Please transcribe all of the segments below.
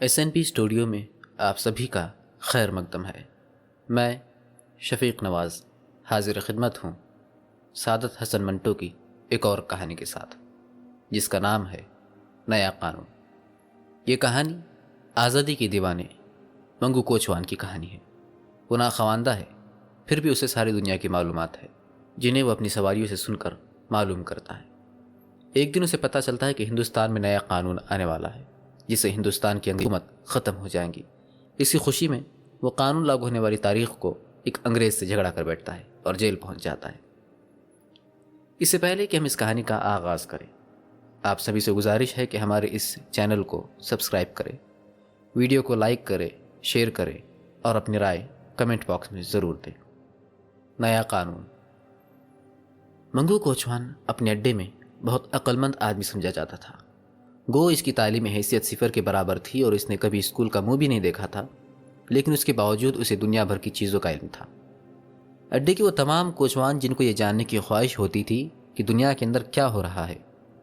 SNP studio میں آپ سبھی کا خیر مقدم ہے۔ میں شفیق نواز حاضر خدمت ہوں سعادت حسن منٹو کی ایک اور کہانی کے ساتھ، جس کا نام ہے نیا قانون۔ یہ کہانی آزادی کے دیوانے منگو کوچوان کی کہانی ہے۔ وہ ناخواندہ ہے، پھر بھی اسے ساری دنیا کی معلومات ہے، جنہیں وہ اپنی سواریوں سے سن کر معلوم کرتا ہے۔ ایک دن اسے پتہ چلتا ہے کہ ہندوستان میں نیا قانون آنے والا ہے، جس سے ہندوستان کی حکومت ختم ہو جائیں گی۔ اسی خوشی میں وہ قانون لاگو ہونے والی تاریخ کو ایک انگریز سے جھگڑا کر بیٹھتا ہے اور جیل پہنچ جاتا ہے۔ اس سے پہلے کہ ہم اس کہانی کا آغاز کریں، آپ سبھی سے گزارش ہے کہ ہمارے اس چینل کو سبسکرائب کریں، ویڈیو کو لائک کریں، شیئر کریں اور اپنی رائے کمنٹ باکس میں ضرور دیں۔ نیا قانون۔ منگو کوچوان اپنے اڈے میں بہت عقل مند آدمی سمجھا جاتا تھا۔ گو اس کی تعلیمی حیثیت صفر کے برابر تھی اور اس نے کبھی اسکول کا منہ بھی نہیں دیکھا تھا، لیکن اس کے باوجود اسے دنیا بھر کی چیزوں کا علم تھا۔ اڈے کے وہ تمام کوچوان جن کو یہ جاننے کی خواہش ہوتی تھی کہ دنیا کے اندر کیا ہو رہا ہے،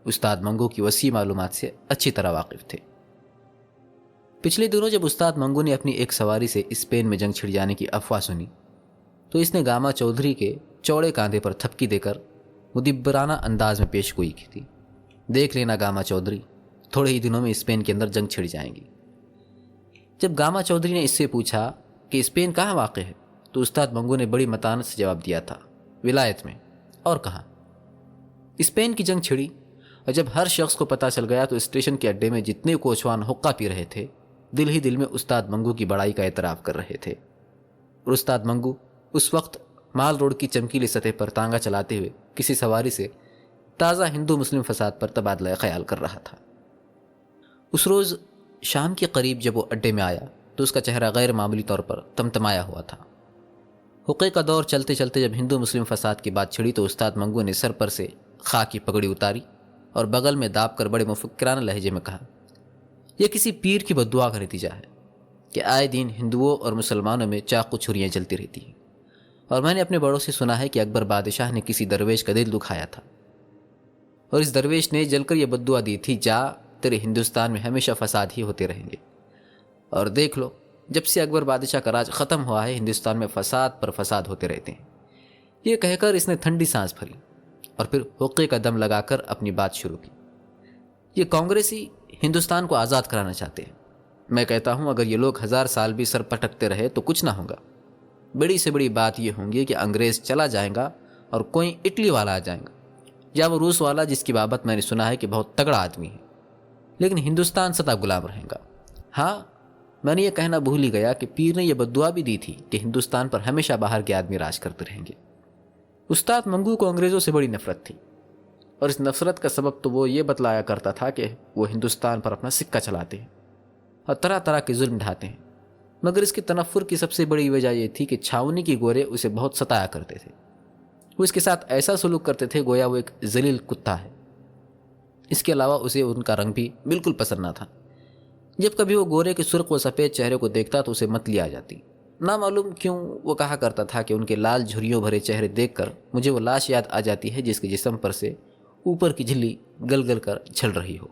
استاد منگو کی وسیع معلومات سے اچھی طرح واقف تھے۔ پچھلے دنوں جب استاد منگو نے اپنی ایک سواری سے اسپین میں جنگ چھڑ جانے کی افواہ سنی، تو اس نے گاما چودھری کے چوڑے کاندھے پر تھپکی دے کر مدبرانہ انداز میں پیش گوئی کی تھی۔ دیکھ لینا گاما چودھری، تھوڑے ہی دنوں میں اسپین کے اندر جنگ چھڑ جائیں گی۔ جب گاما چودھری نے اس سے پوچھا کہ اسپین کہاں واقع ہے، تو استاد منگو نے بڑی متانت سے جواب دیا تھا، ولایت میں۔ اور کہاں؟ اسپین کی جنگ چھڑی، اور جب ہر شخص کو پتہ چل گیا تو اسٹیشن کے اڈے میں جتنے کوچوان حقہ پی رہے تھے، دل ہی دل میں استاد منگو کی بڑائی کا اعتراف کر رہے تھے۔ اور استاد منگو اس وقت مال روڈ کی چمکیلی سطح پر تانگا چلاتے ہوئے کسی سواری سے تازہ ہندو مسلم فساد پر تبادلہ خیال کر رہا تھا۔ اس روز شام کے قریب جب وہ اڈے میں آیا تو اس کا چہرہ غیر معمولی طور پر تمتمایا ہوا تھا۔ حقے کا دور چلتے چلتے جب ہندو مسلم فساد کی بات چھڑی تو استاد منگو نے سر پر سے خاک کی پگڑی اتاری اور بغل میں داب کر بڑے مفکرانہ لہجے میں کہا، یہ کسی پیر کی بد دعا کا نتیجہ ہے کہ آئے دن ہندوؤں اور مسلمانوں میں چاقو چھریاں جلتی رہتی ہیں، اور میں نے اپنے بڑوں سے سنا ہے کہ اکبر بادشاہ نے کسی درویش کا دل دکھایا تھا، اور اس درویش نے جل کر یہ بد دعا دی تھی، جا تیرے ہندوستان میں ہمیشہ فساد ہی ہوتے رہیں گے۔ اور دیکھ لو، جب سے اکبر بادشاہ کا راج ختم ہوا ہے، ہندوستان میں فساد پر فساد ہوتے رہتے ہیں۔ یہ کہہ کر اس نے ٹھنڈی سانس بھری اور پھر حقے کا دم لگا کر اپنی بات شروع کی۔ یہ کانگریسی ہندوستان کو آزاد کرانا چاہتے ہیں۔ میں کہتا ہوں اگر یہ لوگ 1000 سال بھی سر پٹکتے رہے تو کچھ نہ ہوگا۔ بڑی سے بڑی بات یہ ہوں گی کہ انگریز چلا جائے گا اور کوئی اٹلی والا آ جائے گا، یا وہ روس والا جس کی بابت میں نے سنا ہے کہ بہت تگڑا آدمی ہے، لیکن ہندوستان سدا غلام رہے گا۔ ہاں، میں نے یہ کہنا بھول ہی گیا کہ پیر نے یہ بد دعا بھی دی تھی کہ ہندوستان پر ہمیشہ باہر کے آدمی راج کرتے رہیں گے۔ استاد منگو کو انگریزوں سے بڑی نفرت تھی، اور اس نفرت کا سبب تو وہ یہ بتلایا کرتا تھا کہ وہ ہندوستان پر اپنا سکہ چلاتے ہیں اور طرح طرح کے ظلم ڈھاتے ہیں، مگر اس کے تنفر کی سب سے بڑی وجہ یہ تھی کہ چھاونی کی گورے اسے بہت ستایا کرتے تھے۔ وہ اس کے ساتھ ایسا سلوک کرتے تھے گویا وہ ایک ذلیل کتا ہے۔ اس کے علاوہ اسے ان کا رنگ بھی بالکل پسند نہ تھا۔ جب کبھی وہ گورے کے سرخ و سفید چہرے کو دیکھتا تو اسے متلی آ جاتی۔ نہ معلوم کیوں وہ کہا کرتا تھا کہ ان کے لال جھریوں بھرے چہرے دیکھ کر مجھے وہ لاش یاد آ جاتی ہے جس کے جسم پر سے اوپر کی جھلی گل گل کر چھل رہی ہو۔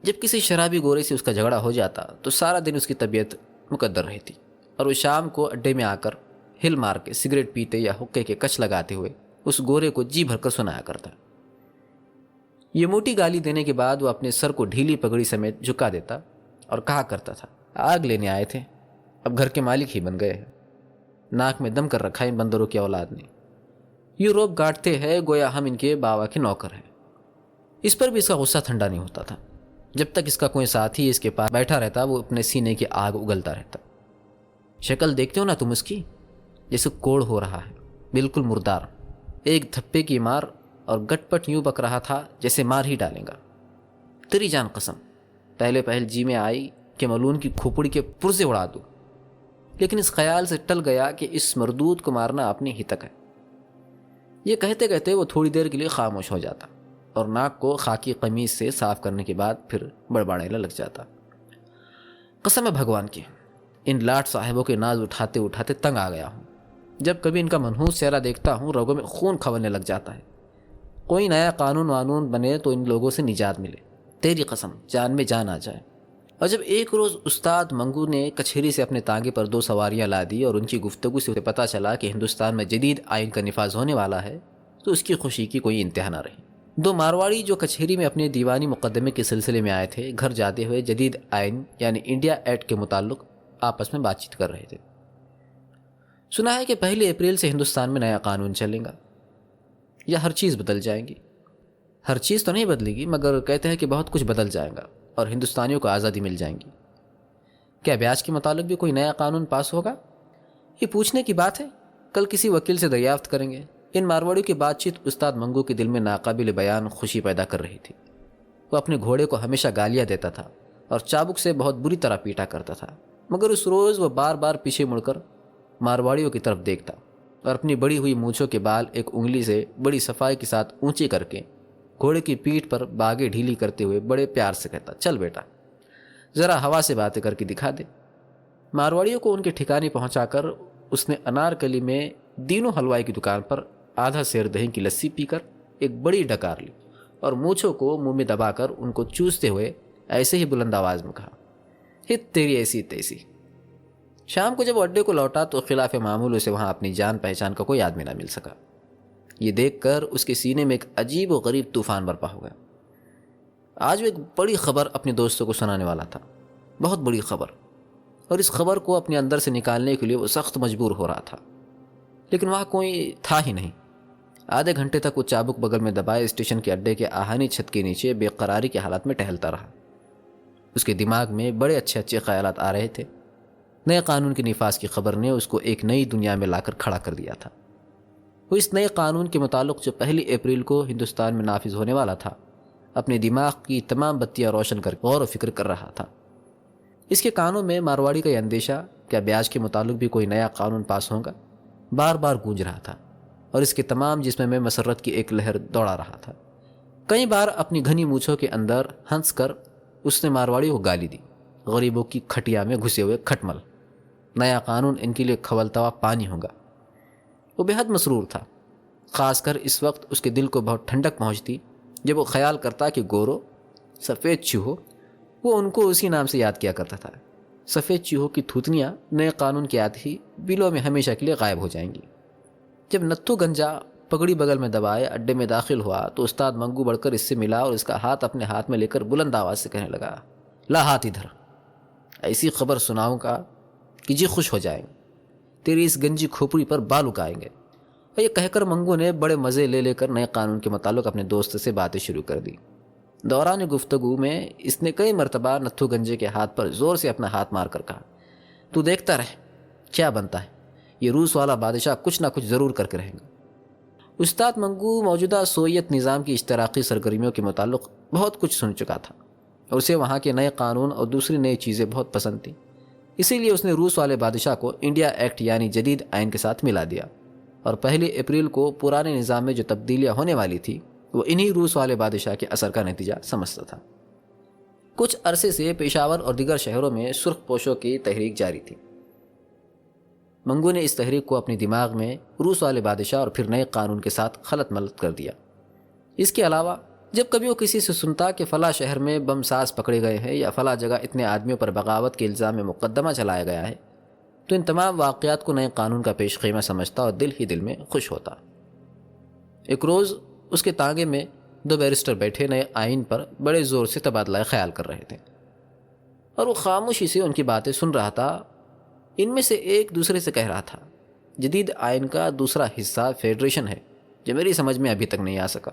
جب کسی شرابی گورے سے اس کا جھگڑا ہو جاتا تو سارا دن اس کی طبیعت مقدر رہتی، اور وہ شام کو اڈے میں آ کر ہل مار کے سگریٹ پیتے یا حقے کے کچ لگاتے ہوئے اس گورے کو جی بھر کر سنایا کرتا۔ یہ موٹی گالی دینے کے بعد وہ اپنے سر کو ڈھیلی پگڑی سمیت جھکا دیتا اور کہا کرتا تھا، آگ لینے آئے تھے، اب گھر کے مالک ہی بن گئے ہیں۔ ناک میں دم کر رکھا ان بندروں کی اولاد نے، یہ روب گاٹتے ہیں گویا ہم ان کے باوا کے نوکر ہیں۔ اس پر بھی اس کا غصہ ٹھنڈا نہیں ہوتا تھا۔ جب تک اس کا کوئی ساتھی اس کے پاس بیٹھا رہتا وہ اپنے سینے کی آگ اگلتا رہتا۔ شکل دیکھتے ہو نا تم اس کی، جیسے کوڑ ہو رہا ہے، بالکل مردار، ایک دھپے کی مار، اور گٹ پٹ یوں بک رہا تھا جیسے مار ہی ڈالیں گا۔ تیری جان قسم، پہلے پہل جی میں آئی کہ ملون کی کھوپڑی کے پرزے اڑا دوں، لیکن اس خیال سے ٹل گیا کہ اس مردود کو مارنا اپنی ہی تک ہے۔ یہ کہتے کہتے وہ تھوڑی دیر کے لیے خاموش ہو جاتا اور ناک کو خاکی قمیص سے صاف کرنے کے بعد پھر بڑبڑانے لگ جاتا۔ قسم ہے بھگوان کی، ان لاٹ صاحبوں کے ناز اٹھاتے اٹھاتے تنگ آ گیا ہوں۔ جب کبھی ان کا منحوس چہرہ دیکھتا ہوں رگوں میں خون کھولنے لگ جاتا ہے۔ کوئی نیا قانون وانون بنے تو ان لوگوں سے نجات ملے، تیری قسم جان میں جان آ جائے۔ اور جب ایک روز استاد منگو نے کچہری سے اپنے تانگے پر 2 سواریاں لا دی اور ان کی گفتگو سے پتہ چلا کہ ہندوستان میں جدید آئین کا نفاذ ہونے والا ہے تو اس کی خوشی کی کوئی انتہا نہ رہی۔ 2 مارواڑی جو کچہری میں اپنے دیوانی مقدمے کے سلسلے میں آئے تھے، گھر جاتے ہوئے جدید آئین یعنی انڈیا ایکٹ کے متعلق آپس میں بات چیت کر رہے تھے۔ سنا ہے کہ 1 اپریل سے ہندوستان میں نیا قانون چلے گا، یا ہر چیز بدل جائیں گی۔ ہر چیز تو نہیں بدلے گی، مگر کہتے ہیں کہ بہت کچھ بدل جائے گا اور ہندوستانیوں کو آزادی مل جائیں گی۔ کیا بیاج کے متعلق بھی کوئی نیا قانون پاس ہوگا؟ یہ پوچھنے کی بات ہے، کل کسی وکیل سے دریافت کریں گے۔ ان مارواڑیوں کی بات چیت استاد منگو کے دل میں ناقابل بیان خوشی پیدا کر رہی تھی۔ وہ اپنے گھوڑے کو ہمیشہ گالیاں دیتا تھا اور چابک سے بہت بری طرح پیٹا کرتا تھا، مگر اس روز وہ بار بار پیچھے مڑ کر مارواڑیوں کی طرف دیکھتا اور اپنی بڑی ہوئی مونچھوں کے بال ایک انگلی سے بڑی صفائی کے ساتھ اونچی کر کے گھوڑے کی پیٹھ پر باگیں ڈھیلی کرتے ہوئے بڑے پیار سے کہتا، چل بیٹا ذرا ہوا سے باتیں کر کے دکھا دے۔ مارواڑیوں کو ان کے ٹھکانے پہنچا کر اس نے انارکلی میں دینوں حلوائی کی دکان پر آدھا سیر دہی کی لسی پی کر ایک بڑی ڈکار لی اور مونچھوں کو منہ میں دبا کر ان کو چوستے ہوئے ایسے ہی بلند آواز میں کہا، ہت تیری ایسی تیسی۔ شام کو جب وہ اڈے کو لوٹا تو خلاف معمول اسے وہاں اپنی جان پہچان کا کوئی آدمی نہ مل سکا۔ یہ دیکھ کر اس کے سینے میں ایک عجیب و غریب طوفان برپا ہو گیا۔ آج وہ ایک بڑی خبر اپنے دوستوں کو سنانے والا تھا، بہت بڑی خبر، اور اس خبر کو اپنے اندر سے نکالنے کے لیے وہ سخت مجبور ہو رہا تھا، لیکن وہاں کوئی تھا ہی نہیں۔ آدھے گھنٹے تک وہ چابک بغل میں دبائے اسٹیشن کے اڈے کے آہنی چھت کے نیچے بے قراری کے حالات میں ٹہلتا رہا۔ اس کے دماغ میں بڑے اچھے خیالات آ رہے تھے۔ نئے قانون کے نفاذ کی خبر نے اس کو ایک نئی دنیا میں لا کر کھڑا کر دیا تھا۔ وہ اس نئے قانون کے متعلق جو 1 اپریل کو ہندوستان میں نافذ ہونے والا تھا، اپنے دماغ کی تمام بتیاں روشن کر غور و فکر کر رہا تھا۔ اس کے کانوں میں مارواڑی کا یہ اندیشہ کیا بیاج کے متعلق بھی کوئی نیا قانون پاس ہوگا بار بار گونج رہا تھا، اور اس کے تمام جسم میں مسرت کی ایک لہر دوڑا رہا تھا۔ کئی بار اپنی گھنی مونچھوں کے اندر ہنس کر اس نے مارواڑیوں کو گالی دی، غریبوں کی کھٹیا میں گھسے ہوئے کھٹمل، نیا قانون ان کے لیے کھولتا ہوا پانی ہوگا۔ وہ بے حد مسرور تھا، خاص کر اس وقت اس کے دل کو بہت ٹھنڈک پہنچتی جب وہ خیال کرتا کہ گورو سفید چوہو، وہ ان کو اسی نام سے یاد کیا کرتا تھا۔ سفید چوہوں کی تھوتنیاں نئے قانون کے آتے ہی بلوں میں ہمیشہ کے لیے غائب ہو جائیں گی۔ جب نتھو گنجا پگڑی بغل میں دبائے اڈے میں داخل ہوا تو استاد منگو بڑھ کر اس سے ملا اور اس کا ہاتھ اپنے ہاتھ میں لے کر بلند آواز سے کہنے لگا، لا ہاتھ ادھر، ایسی خبر سناؤں گا کہ جی خوش ہو جائیں گے، تیری اس گنجی کھوپڑی پر بال اگائیں گے۔ اور یہ کہہ کر منگو نے بڑے مزے لے کر نئے قانون کے متعلق اپنے دوست سے باتیں شروع کر دی۔ دوران گفتگو میں اس نے کئی مرتبہ نتھو گنجے کے ہاتھ پر زور سے اپنا ہاتھ مار کر کہا، تو دیکھتا رہ کیا بنتا ہے، یہ روس والا بادشاہ کچھ نہ کچھ ضرور کر کے رہیں گا۔ استاد منگو موجودہ سوویت نظام کی اشتراکی سرگرمیوں کے متعلق بہت کچھ سن چکا تھا اور اسے وہاں کے نئے قانون اور دوسری نئی چیزیں بہت پسند تھیں۔ اسی لیے اس نے روس والے بادشاہ کو انڈیا ایکٹ یعنی جدید آئین کے ساتھ ملا دیا، اور 1 اپریل کو پرانے نظام میں جو تبدیلیاں ہونے والی تھی وہ انہی روس والے بادشاہ کے اثر کا نتیجہ سمجھتا تھا۔ کچھ عرصے سے پشاور اور دیگر شہروں میں سرخ پوشوں کی تحریک جاری تھی۔ منگو نے اس تحریک کو اپنے دماغ میں روس والے بادشاہ اور پھر نئے قانون کے ساتھ خلط ملط کر دیا۔ اس کے علاوہ جب کبھی وہ کسی سے سنتا کہ فلاں شہر میں بم ساز پکڑے گئے ہیں یا فلاں جگہ اتنے آدمیوں پر بغاوت کے الزام میں مقدمہ چلایا گیا ہے، تو ان تمام واقعات کو نئے قانون کا پیش خیمہ سمجھتا اور دل ہی دل میں خوش ہوتا۔ ایک روز اس کے تانگے میں 2 بیرسٹر بیٹھے نئے آئین پر بڑے زور سے تبادلہ خیال کر رہے تھے، اور وہ خاموشی سے ان کی باتیں سن رہا تھا۔ ان میں سے ایک دوسرے سے کہہ رہا تھا، جدید آئین کا دوسرا حصہ فیڈریشن ہے جو میری سمجھ میں ابھی تک نہیں آ سکا۔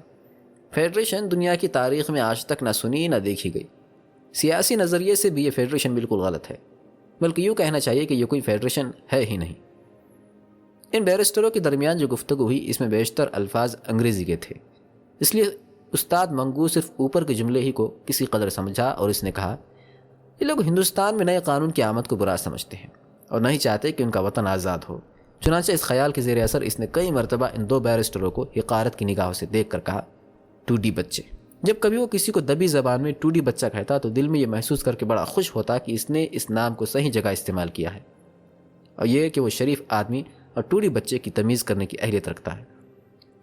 فیڈریشن دنیا کی تاریخ میں آج تک نہ سنی نہ دیکھی گئی۔ سیاسی نظریے سے بھی یہ فیڈریشن بالکل غلط ہے، بلکہ یوں کہنا چاہیے کہ یہ کوئی فیڈریشن ہے ہی نہیں۔ ان بیرسٹروں کے درمیان جو گفتگو ہوئی اس میں بیشتر الفاظ انگریزی کے تھے، اس لیے استاد منگو صرف اوپر کے جملے ہی کو کسی قدر سمجھا، اور اس نے کہا، یہ لوگ ہندوستان میں نئے قانون کی آمد کو برا سمجھتے ہیں اور نہیں چاہتے کہ ان کا وطن آزاد ہو۔ چنانچہ اس خیال کے زیر اثر اس نے کئی مرتبہ ان 2 بیرسٹروں کو حقارت کی نگاہوں سے دیکھ کر کہا، ٹوڈی بچے۔ جب کبھی وہ کسی کو دبی زبان میں ٹوڈی بچہ کہتا تو دل میں یہ محسوس کر کے بڑا خوش ہوتا کہ اس نے اس نام کو صحیح جگہ استعمال کیا ہے، اور یہ کہ وہ شریف آدمی اور ٹوڈی بچے کی تمیز کرنے کی اہلیت رکھتا ہے۔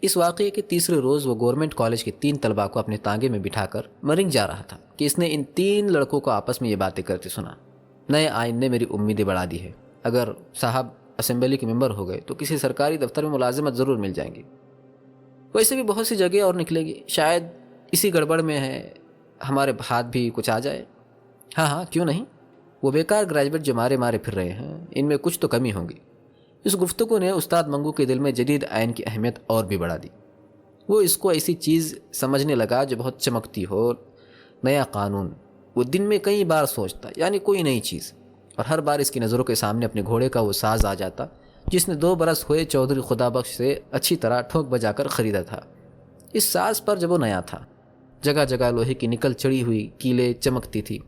اس واقعے کے تیسرے روز وہ گورنمنٹ کالج کے 3 طلباء کو اپنے تانگے میں بٹھا کر مرنگ جا رہا تھا۔ کہ اس نے ان 3 لڑکوں کو آپس میں یہ باتیں کرتے سنا۔ نئے آئین نے میری امیدیں بڑھا دی ہے، اگر صاحب اسمبلی کے ممبر ہو گئے تو کسی سرکاری دفتر میں ملازمت ضرور مل جائیں گی، ویسے بھی بہت سی جگہ اور نکلے گی، شاید اسی گڑبڑ میں ہے ہمارے ہاتھ بھی کچھ آ جائے۔ ہاں کیوں نہیں، وہ بیکار گریجویٹ جو مارے پھر رہے ہیں ان میں کچھ تو کمی ہوگی۔ اس گفتگو نے استاد منگو کے دل میں جدید آئین کی اہمیت اور بھی بڑھا دی۔ وہ اس کو ایسی چیز سمجھنے لگا جو بہت چمکتی ہو۔ نیا قانون وہ دن میں کئی بار سوچتا، یعنی کوئی نئی چیز، اور ہر بار اس کی نظروں کے سامنے اپنے گھوڑے کا وہ ساز آ جاتا جس نے 2 برس ہوئے چودھری خدا بخش سے اچھی طرح ٹھوک بجا کر خریدا تھا۔ اس ساز پر جب وہ نیا تھا، جگہ جگہ لوہے کی نکل چڑھی ہوئی کیلیں چمکتی تھی،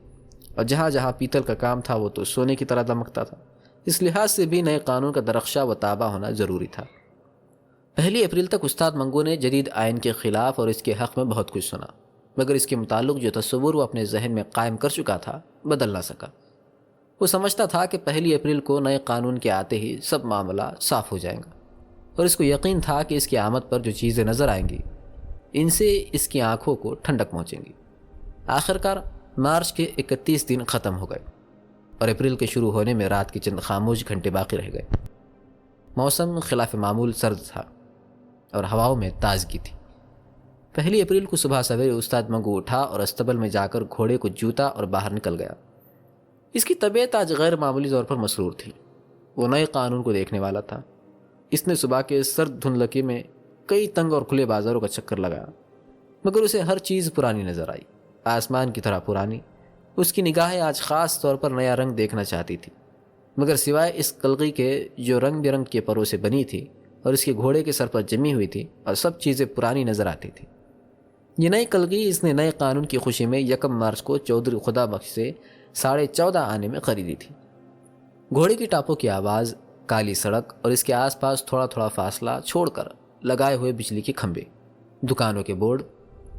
اور جہاں جہاں پیتل کا کام تھا وہ تو سونے کی طرح دمکتا تھا۔ اس لحاظ سے بھی نئے قانون کا درخشاں و تابع ہونا ضروری تھا۔ 1 اپریل تک استاد منگو نے جدید آئین کے خلاف اور اس کے حق میں بہت کچھ سنا، مگر اس کے متعلق جو تصور وہ اپنے ذہن میں قائم کر چکا تھا بدل نہ سکا۔ وہ سمجھتا تھا کہ 1 اپریل کو نئے قانون کے آتے ہی سب معاملہ صاف ہو جائے گا، اور اس کو یقین تھا کہ اس کی آمد پر جو چیزیں نظر آئیں گی ان سے اس کی آنکھوں کو ٹھنڈک پہنچیں گی۔ آخرکار مارچ کے 31 دن ختم ہو گئے اور اپریل کے شروع ہونے میں رات کے چند خاموش گھنٹے باقی رہ گئے۔ موسم خلاف معمول سرد تھا اور ہواؤں میں تازگی تھی۔ 1 اپریل کو صبح سویرے استاد منگو اٹھا اور استبل میں جا کر گھوڑے کو جوتا اور باہر نکل گیا۔ اس کی طبیعت آج غیر معمولی طور پر مسرور تھی۔ وہ نئے قانون کو دیکھنے والا تھا۔ اس نے صبح کے سرد دھندلکی میں کئی تنگ اور کھلے بازاروں کا چکر لگایا، مگر اسے ہر چیز پرانی نظر آئی، آسمان کی طرح پرانی۔ اس کی نگاہیں آج خاص طور پر نیا رنگ دیکھنا چاہتی تھی، مگر سوائے اس قلعی کے جو رنگ برنگ کے پروں سے بنی تھی اور اس کے گھوڑے کے سر پر جمی ہوئی تھی، اور سب چیزیں پرانی نظر آتی تھی۔ یہ نئی قلعی اس نے نئے قانون کی خوشی میں 1 مارچ کو چودھری خدا بخش سے 14.5 آنے میں خریدی تھی۔ گھوڑے کی ٹاپوں کی آواز، کالی سڑک اور اس کے آس پاس تھوڑا تھوڑا فاصلہ چھوڑ کر لگائے ہوئے بجلی کے کھمبے، دکانوں کے بورڈ،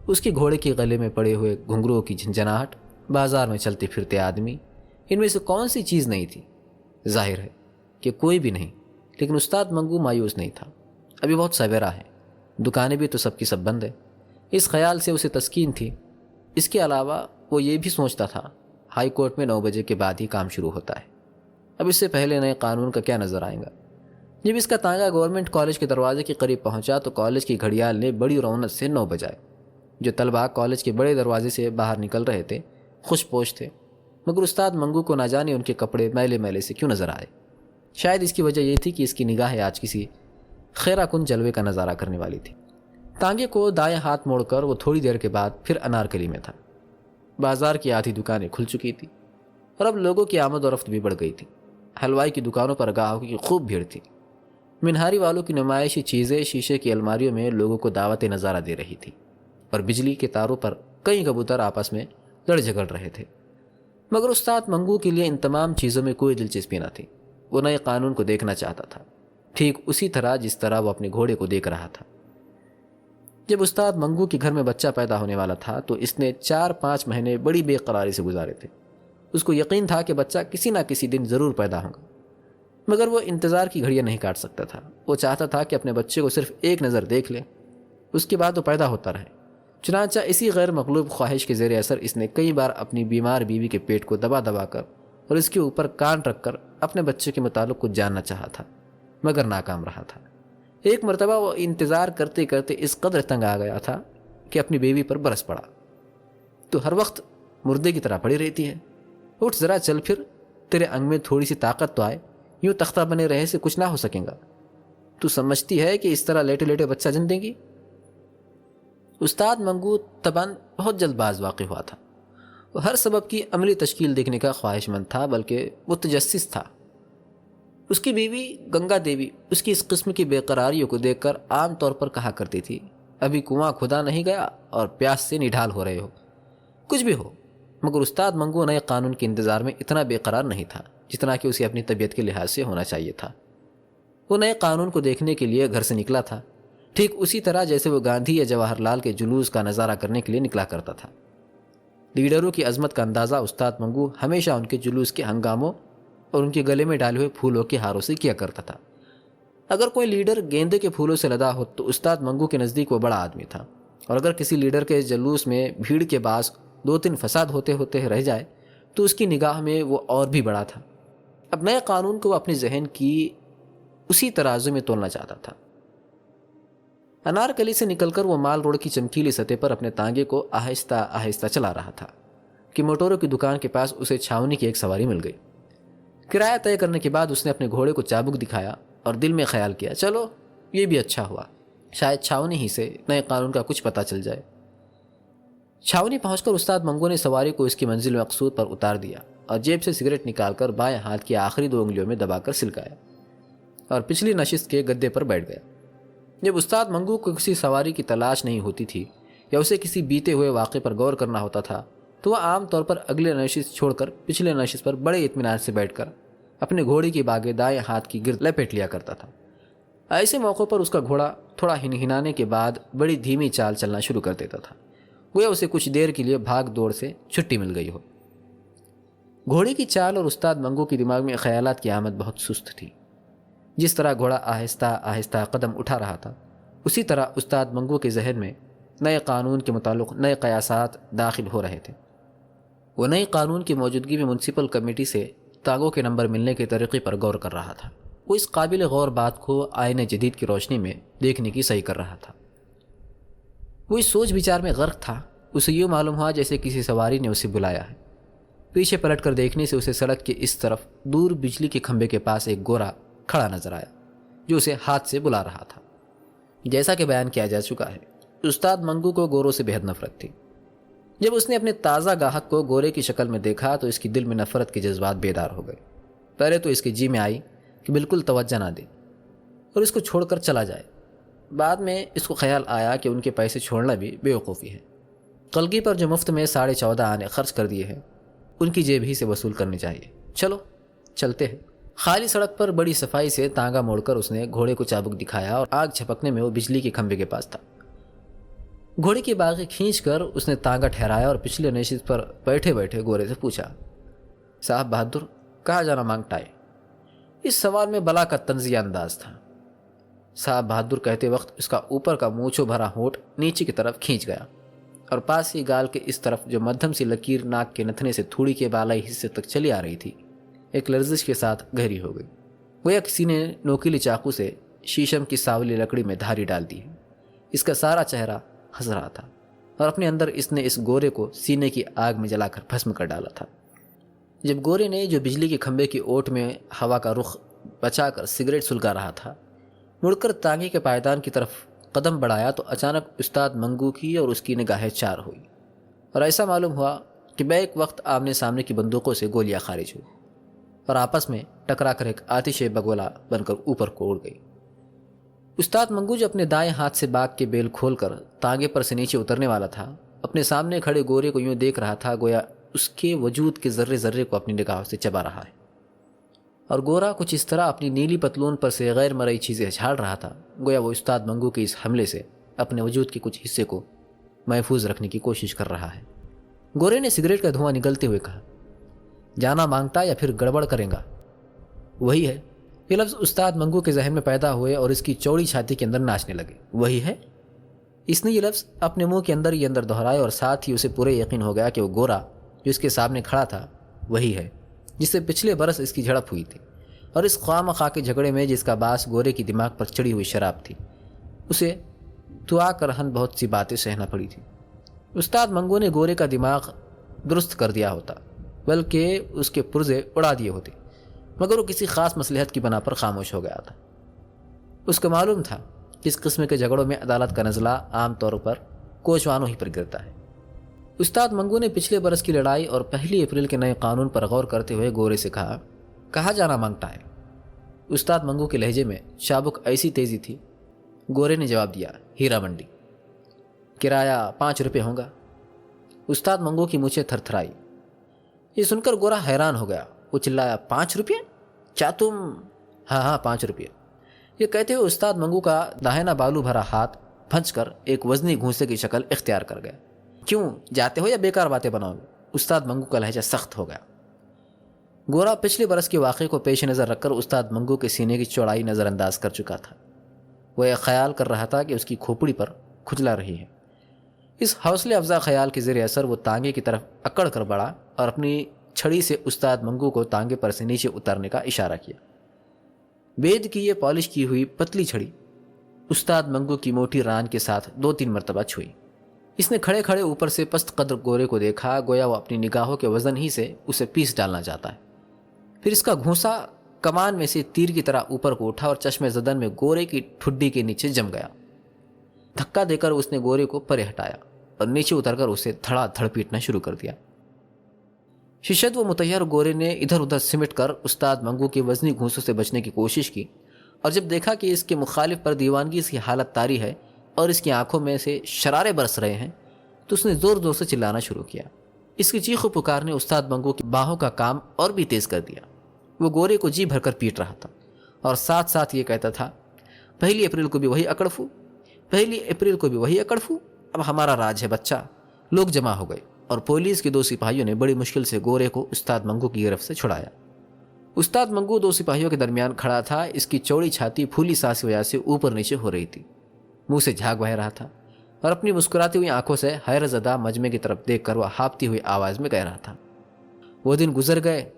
اس کے گھوڑے کے گلے میں پڑے ہوئے گھنگروؤں کی جھنجھناہٹ، بازار میں چلتے پھرتے آدمی، ان میں سے کون سی چیز نہیں تھی؟ ظاہر ہے کہ کوئی بھی نہیں، لیکن استاد منگو مایوس نہیں تھا۔ ابھی بہت سویرا ہے، دکانیں بھی تو سب کی سب بند ہے، اس خیال سے اسے تسکین تھی۔ اس کے علاوہ وہ یہ بھی سوچتا تھا ہائی کورٹ میں 9 بجے کے بعد ہی کام شروع ہوتا ہے، اب اس سے پہلے نئے قانون کا کیا نظر آئے گا۔ جب اس کا تانگا گورنمنٹ کالج کے دروازے کے قریب پہنچا تو کالج کی گھڑیال نے بڑی رونق سے 9 بجائے۔ جو طلباء کالج کے بڑے دروازے سے باہر نکل رہے تھے خوش پوش تھے، مگر استاد منگو کو نہ جانے ان کے کپڑے میلے میلے سے کیوں نظر آئے۔ شاید اس کی وجہ یہ تھی کہ اس کی نگاہیں آج کسی خیرہ کن جلوے کا نظارہ کرنے والی تھی۔ تانگے کو دائیں ہاتھ موڑ کر وہ تھوڑی دیر کے بعد پھر انارکلی میں تھا۔ بازار کی آدھی دکانیں کھل چکی تھی اور اب لوگوں کی آمد و رفت بھی بڑھ گئی تھی۔ حلوائی کی دکانوں پر گاہکوں کی خوب بھیڑ تھی۔ منہاری والوں کی نمائشی چیزیں شیشے کی الماریوں میں لوگوں کو دعوت نظارہ دے رہی تھی، اور بجلی کے تاروں پر کئی کبوتر آپس میں لڑ جھگڑ رہے تھے۔ مگر استاد منگو کے لیے ان تمام چیزوں میں کوئی دلچسپی نہ تھی۔ وہ نئے قانون کو دیکھنا چاہتا تھا، ٹھیک اسی طرح جس طرح وہ اپنے گھوڑے کو دیکھ رہا تھا۔ جب استاد منگو کے گھر میں بچہ پیدا ہونے والا تھا تو اس نے 4-5 مہینے بڑی بے قراری سے گزارے تھے۔ اس کو یقین تھا کہ بچہ کسی نہ کسی دن ضرور پیدا ہوگا، مگر وہ انتظار کی گھڑیاں نہیں کاٹ سکتا تھا۔ وہ چاہتا تھا کہ اپنے بچے کو صرف ایک نظر دیکھ لے، اس کے بعد وہ پیدا ہوتا رہے۔ چنانچہ اسی غیر مغلوب خواہش کے زیر اثر اس نے کئی بار اپنی بیمار بیوی کے پیٹ کو دبا دبا کر اور اس کے اوپر کان رکھ کر اپنے بچے کے متعلق کچھ جاننا چاہا تھا، مگر ناکام رہا تھا۔ ایک مرتبہ وہ انتظار کرتے کرتے اس قدر تنگ آ گیا تھا کہ اپنی بیوی پر برس پڑا۔ تو ہر وقت مردے کی طرح پڑی رہتی ہے، اٹھ ذرا چل پھر، تیرے انگ میں تھوڑی سی طاقت تو آئے، یوں تختہ بنے رہے سے کچھ نہ ہو سکے گا۔ تو سمجھتی ہے کہ اس طرح لیٹے لیٹے بچہ جن دیں گی؟ استاد منگو طبعاً بہت جلد باز واقع ہوا تھا۔ وہ ہر سبب کی عملی تشکیل دیکھنے کا خواہش مند تھا، بلکہ وہ تجسس تھا۔ اس کی بیوی گنگا دیوی اس کی اس قسم کی بے قراریوں کو دیکھ کر عام طور پر کہا کرتی تھی، ابھی کنواں کھدا نہیں گیا اور پیاس سے نڈھال ہو رہے ہو۔ کچھ بھی ہو، مگر استاد منگو نئے قانون کے انتظار میں اتنا بے قرار نہیں تھا جتنا کہ اسے اپنی طبیعت کے لحاظ سے ہونا چاہیے تھا۔ وہ نئے قانون کو دیکھنے کے لیے گھر سے نکلا تھا، ٹھیک اسی طرح جیسے وہ گاندھی یا جواہر لال کے جلوس کا نظارہ کرنے کے لیے نکلا کرتا تھا۔ لیڈروں کی عظمت کا اندازہ استاد منگو ہمیشہ ان کے جلوس کے ہنگاموں اور ان کے گلے میں ڈالے ہوئے پھولوں کے ہاروں سے کیا کرتا تھا۔ اگر کوئی لیڈر گیندے کے پھولوں سے لدا ہو تو استاد منگو کے نزدیک وہ بڑا آدمی تھا، اور اگر کسی لیڈر کے جلوس میں بھیڑ کے باعث 2-3 فساد ہوتے ہوتے رہ جائے تو اس کی نگاہ میں وہ اور بھی بڑا تھا۔ اب نئے قانون کو وہ اپنے ذہن کی اسی ترازو میں تولنا چاہتا تھا۔ انارکلی سے نکل کر وہ مال روڈ کی چمکیلی سطح پر اپنے تانگے کو آہستہ آہستہ چلا رہا تھا کہ موٹوروں کی دکان کے پاس اسے چھاونی کی ایک سواری مل گئی۔ کرایہ طے کرنے کے بعد اس نے اپنے گھوڑے کو چابک دکھایا اور دل میں خیال کیا، چلو یہ بھی اچھا ہوا، شاید چھاونی ہی سے نئے قانون کا کچھ پتہ چل جائے۔ چھاونی پہنچ کر استاد منگو نے سواری کو اس کی منزل مقصود پر اتار دیا اور جیب سے سگریٹ نکال کر بائیں ہاتھ کی آخری 2 انگلیوں میں دبا کر سلکایا اور پچھلی نشست کے گدے پر بیٹھ گیا۔ جب استاد منگو کو کسی سواری کی تلاش نہیں ہوتی تھی یا اسے کسی بیتے ہوئے واقعے پر غور کرنا ہوتا تھا تو وہ عام طور پر اگلے نشست چھوڑ کر پچھلے نشست پر بڑے اطمینان سے بیٹھ کر اپنے گھوڑے کی باگیں دائیں ہاتھ کی گرد لپیٹ لیا کرتا تھا۔ ایسے موقعوں پر اس کا گھوڑا تھوڑا ہنہنانے کے بعد بڑی دھیمی چال چلنا شروع کر دیتا تھا، گویا اسے کچھ دیر کے لیے بھاگ دوڑ سے چھٹی مل گئی ہو۔ گھوڑے کی چال اور استاد منگو کے دماغ میں خیالات کی آمد بہت سست تھی۔ جس طرح گھوڑا آہستہ آہستہ قدم اٹھا رہا تھا اسی طرح استاد منگو کے ذہن میں نئے قانون کے متعلق نئے قیاسات داخل ہو رہے تھے۔ وہ نئے قانون کی موجودگی میں میونسپل کمیٹی سے تاگوں کے نمبر ملنے کے طریقے پر غور کر رہا تھا۔ وہ اس قابل غور بات کو آئین جدید کی روشنی میں دیکھنے کی صحیح کر رہا تھا۔ وہ اس سوچ بچار میں غرق تھا، اسے یوں معلوم ہوا جیسے کسی سواری نے اسے بلایا ہے۔ پیچھے پلٹ کر دیکھنے سے اسے سڑک کے اس طرف دور بجلی کے کھمبے کے پاس ایک گورا کھڑا نظر آیا جو اسے ہاتھ سے بلا رہا تھا۔ جیسا کہ بیان کیا جا چکا ہے، استاد منگو کو گوروں سے بہت نفرت تھی۔ جب اس نے اپنے تازہ گاہک کو گورے کی شکل میں دیکھا تو اس کی دل میں نفرت کے جذبات بیدار ہو گئے۔ پہلے تو اس کے جی میں آئی کہ بالکل توجہ نہ دے اور اس کو چھوڑ کر چلا جائے۔ بعد میں اس کو خیال آیا کہ ان کے پیسے چھوڑنا بھی بیوقوفی ہے۔ قلگی پر جو مفت میں 14.5 آنے خرچ کر دیے ہیں ان کی جیب ہی سے وصول کرنی چاہیے۔ چلو چلتے ہیں۔ خالی سڑک پر بڑی صفائی سے تانگا موڑ کر اس نے گھوڑے کو چابک دکھایا اور آگ جھپکنے میں وہ بجلی کے کھمبے کے پاس تھا۔ گھوڑے کی باغیں کھینچ کر اس نے تانگا ٹھہرایا اور پچھلے نشست پر بیٹھے بیٹھے گورے سے پوچھا، صاحب بہادر کہاں جانا مانگتا ہے؟ اس سوال میں بلا کا طنزیہ انداز تھا۔ صاحب بہادر کہتے وقت اس کا اوپر کا مونچھوں بھرا ہونٹ نیچے کی طرف کھینچ گیا اور پاس ہی گال کے اس طرف جو مدھم سی لکیر ناک کے نتھنے سے تھوڑی کے بالائی حصے تک چلی آ رہی تھی ایک لرزش کے ساتھ گہری ہو گئی، گویا کسی نے نوکیلی چاقو سے شیشم کی ساولی لکڑی میں دھاری ڈال دی ہے۔ اس کا سارا چہرہ ہنس رہا تھا اور اپنے اندر اس نے اس گورے کو سینے کی آگ میں جلا کر بھسم کر ڈالا تھا۔ جب گورے نے جو بجلی کے کھمبے کی اوٹ میں ہوا کا رخ بچا کر سگریٹ سلگا رہا تھا مڑ کر تانگے کے پائیدان کی طرف قدم بڑھایا تو اچانک استاد منگو کی اور اس کی نگاہیں چار ہوئی اور ایسا معلوم ہوا کہ بیک وقت آمنے سامنے کی بندوقوں سے گولیاں خارج ہوئی اور آپس میں ٹکرا کر ایک آتش بگولا بن کر اوپر کو اڑ گئی۔ استاد منگو جو اپنے دائیں ہاتھ سے باغ کے بیل کھول کر تانگے پر سے نیچے اترنے والا تھا اپنے سامنے کھڑے گورے کو یوں دیکھ رہا تھا گویا اس کے وجود کے ذرے ذرے کو اپنی نگاہوں سے چبا رہا ہے، اور گورا کچھ اس طرح اپنی نیلی پتلون پر سے غیر مرئی چیزیں جھاڑ رہا تھا گویا وہ استاد منگو کے اس حملے سے اپنے وجود کے کچھ حصے کو محفوظ رکھنے کی کوشش کر رہا ہے۔ گورے نے سگریٹ کا دھواں نگلتے ہوئے کہا، جانا مانگتا یا پھر گڑبڑ کریں گا؟ وہی ہے۔ یہ لفظ استاد منگو کے ذہن میں پیدا ہوئے اور اس کی چوڑی چھاتی کے اندر ناچنے لگے۔ وہی ہے؟ اس نے یہ لفظ اپنے منہ کے اندر دہرائے اور ساتھ ہی اسے پورے یقین ہو گیا کہ وہ گورا جو اس کے سامنے کھڑا تھا وہی ہے جس سے پچھلے برس اس کی جھڑپ ہوئی تھی، اور اس خواہ مخواہ کے جھگڑے میں جس کا باعث گورے کی دماغ پر چڑھی ہوئی شراب تھی اسے دعا کرہن بہت سی باتیں سہنا پڑی تھی۔ استاد منگو نے گورے کا دماغ درست کر دیا ہوتا بلکہ اس کے پرزے اڑا دیے ہوتے، مگر وہ کسی خاص مصلحت کی بنا پر خاموش ہو گیا تھا۔ اس کو معلوم تھا کہ اس قسم کے جھگڑوں میں عدالت کا نزلہ عام طور پر کوچوانوں ہی پر گرتا ہے۔ استاد منگو نے پچھلے برس کی لڑائی اور 1 اپریل کے نئے قانون پر غور کرتے ہوئے گورے سے کہا، کہاں جانا مانگتا ہے؟ استاد منگو کے لہجے میں چابک ایسی تیزی تھی، گورے نے جواب دیا، ہیرا منڈی۔ کرایہ 5 روپے ہوگا۔ استاد منگو کی مونچھیں تھر تھرائی۔ یہ سن کر گورا حیران ہو گیا، وہ چلایا، 5 روپے؟ کیا تم؟ ہاں 5 روپے۔ یہ کہتے ہوئے استاد منگو کا داہنا بالو بھرا ہاتھ پھنس کر ایک وزنی گھونسے کی شکل اختیار کر گیا۔ کیوں جاتے ہو یا بیکار باتیں بناؤ گے؟ استاد منگو کا لہجہ سخت ہو گیا۔ گورا پچھلے برس کے واقعے کو پیش نظر رکھ کر استاد منگو کے سینے کی چوڑائی نظر انداز کر چکا تھا۔ وہ یہ خیال کر رہا تھا کہ اس کی کھوپڑی پر کھجلا رہی ہے۔ اس حوصلے افزا خیال کے زیر اثر وہ تانگے کی طرف اکڑ کر بڑھا اور اپنی چھڑی سے استاد منگو کو تانگے پر سے نیچے اتارنے کا اشارہ کیا۔ بید کی یہ پالش کی ہوئی پتلی چھڑی استاد منگو کی موٹی ران کے ساتھ 2-3 مرتبہ چھوئی۔ اس نے کھڑے کھڑے اوپر سے پست قدر گورے کو دیکھا، گویا وہ اپنی نگاہوں کے وزن ہی سے اسے پیس ڈالنا چاہتا ہے۔ پھر اس کا گھونسا کمان میں سے تیر کی طرح اوپر کو اٹھا اور چشمے زدن میں گورے کی ٹھڈی کے نیچے جم گیا۔ دھکا دے کر اس نے گورے کو پرے ہٹایا اور نیچے اتر کر اسے دھڑا دھڑ پیٹنا شروع کر دیا۔ ششت و متحیر گورے نے ادھر ادھر سمٹ کر استاد منگو کے وزنی گھونسوں سے بچنے کی کوشش کی، اور جب دیکھا کہ اس کے مخالف پر دیوانگی کی حالت طاری ہے اور اس کی آنکھوں میں سے شرارے برس رہے ہیں، تو اس نے زور زور سے چلانا شروع کیا۔ اس کی چیخ و پکار نے استاد منگو کی باہوں کا کام اور بھی تیز کر دیا۔ وہ گورے کو جی بھر کر پیٹ رہا تھا اور ساتھ ساتھ یہ کہتا تھا، 1 اپریل کو بھی وہی اکڑفو، 1 اپریل کو بھی وہی اکڑفو، اب ہمارا راج ہے بچہ۔ لوگ جمع ہو گئے اور پولیس کے 2 سپاہیوں نے بڑی مشکل سے گورے کو استاد منگو کی گرفت سے چھڑایا۔ استاد منگو 2 سپاہیوں کے درمیان کھڑا تھا۔ اس کی چوڑی چھاتی پھولی سانس کی وجہ سے اوپر نیچے ہو رہی تھی، منہ سے جھاگ بہ رہا تھا اور اپنی مسکراتی ہوئی آنکھوں سے حیرت زدہ مجمع کی طرف دیکھ کر وہ ہاپتی ہوئی آواز میں کہہ رہا تھا، وہ دن گزر گئے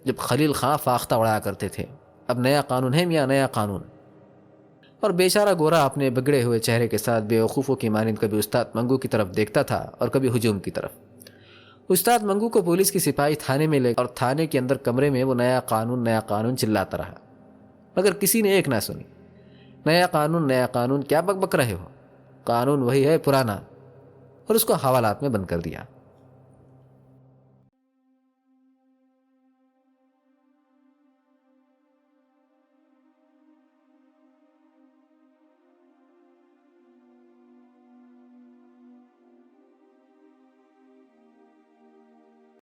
جب خلیل خاں فاختہ اڑایا کرتے تھے، اب نیا قانون ہے میاں، نیا قانون۔ اور بیچارہ گورا اپنے بگڑے ہوئے چہرے کے ساتھ بے وقوفوں کی مانند کبھی استاد منگو کی طرف دیکھتا تھا اور کبھی ہجوم کی طرف۔ استاد منگو کو پولیس کی سپاہی تھانے میں لے اور تھانے کے اندر کمرے میں وہ نیا قانون چلاتا رہا، مگر کسی نے ایک نہ سنی۔ نیا قانون کیا بک بک رہے ہو، قانون وہی ہے پرانا، اور اس کو حوالات میں بند کر دیا۔